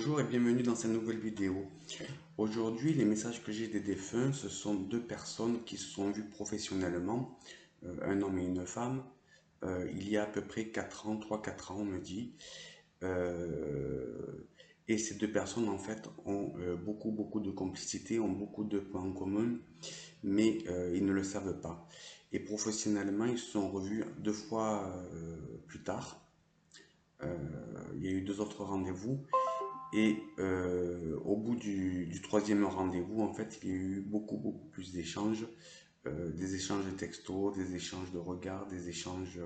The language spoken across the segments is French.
Bonjour et bienvenue dans cette nouvelle vidéo. Aujourd'hui, les messages que j'ai des défunts, ce sont deux personnes qui se sont vues professionnellement, un homme et une femme, il y a à peu près 4 ans, 3-4 ans on me dit. Et ces deux personnes en fait ont beaucoup de complicité, ont beaucoup de points en commun, mais ils ne le savent pas. Et professionnellement, ils se sont revus 2 fois plus tard. Il y a eu 2 autres rendez-vous. Et au bout du troisième rendez-vous, en fait, il y a eu beaucoup plus d'échanges, des échanges de textos, des échanges de regards, des échanges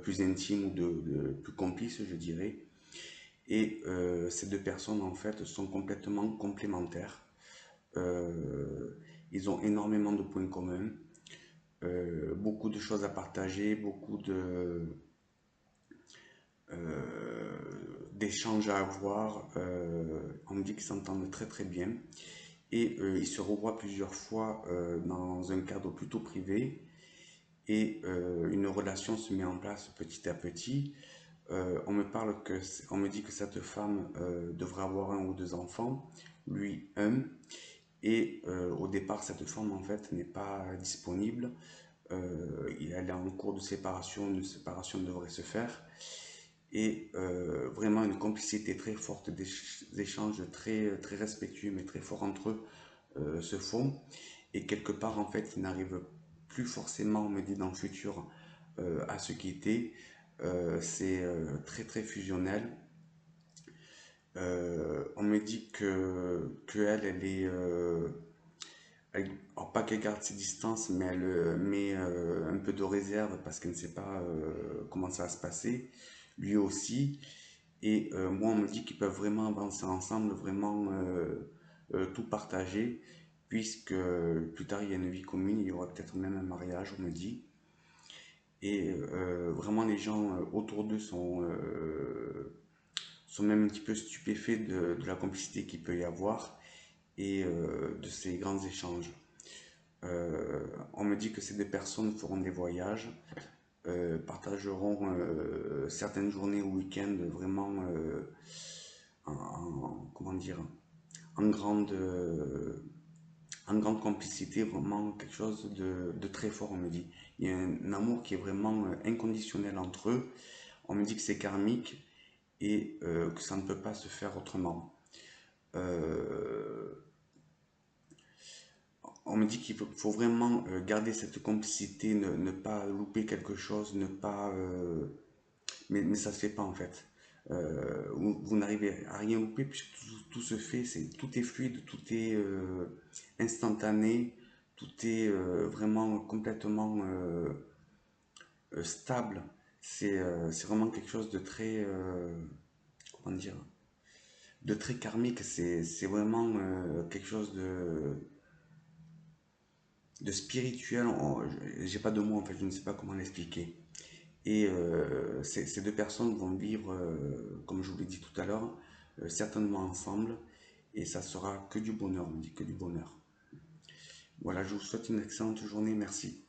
plus intimes ou plus complices, je dirais. Et ces deux personnes, en fait, sont complètement complémentaires. Ils ont énormément de points communs, beaucoup de choses à partager, beaucoup d'échanges à avoir. On me dit qu'ils s'entendent très bien. Et ils se revoient plusieurs fois dans un cadre plutôt privé. Et une relation se met en place petit à petit. On me dit que cette femme devrait avoir 1 ou 2 enfants, lui un. Et au départ, cette femme en fait n'est pas disponible. Elle est en cours de séparation, une séparation devrait se faire. Et vraiment une complicité très forte, des échanges très respectueux mais très forts entre eux se font. Et quelque part, en fait, ils n'arrivent plus forcément, on me dit dans le futur, à se quitter. C'est très fusionnel. On me dit que elle est alors pas qu'elle garde ses distances, mais elle met un peu de réserve parce qu'elle ne sait pas comment ça va se passer. Lui aussi. Et moi, on me dit qu'ils peuvent vraiment avancer ensemble, vraiment tout partager, puisque plus tard, il y a une vie commune, il y aura peut-être même un mariage, on me dit. Et vraiment, les gens autour d'eux sont même un petit peu stupéfaits de la complicité qu'il peut y avoir et de ces grands échanges. On me dit que ces deux personnes feront des voyages, partageront certaines journées ou week-ends vraiment comment dire, en grande complicité, vraiment quelque chose de très fort, on me dit. Il y a un amour qui est vraiment inconditionnel entre eux. On me dit que c'est karmique et que ça ne peut pas se faire autrement. On me dit qu'il faut vraiment garder cette complicité, ne pas louper quelque chose, ne pas... mais ça ne se fait pas en fait. Vous n'arrivez à rien louper puisque tout se fait, tout est fluide, tout est instantané, tout est vraiment complètement stable. C'est vraiment quelque chose de très, comment dire, de très karmique. C'est vraiment quelque chose de spirituel. J'ai pas de mots en fait, je ne sais pas comment l'expliquer. Et ces deux personnes vont vivre, comme je vous l'ai dit tout à l'heure, certainement ensemble. Et ça sera que du bonheur, on dit que du bonheur. Voilà, je vous souhaite une excellente journée. Merci.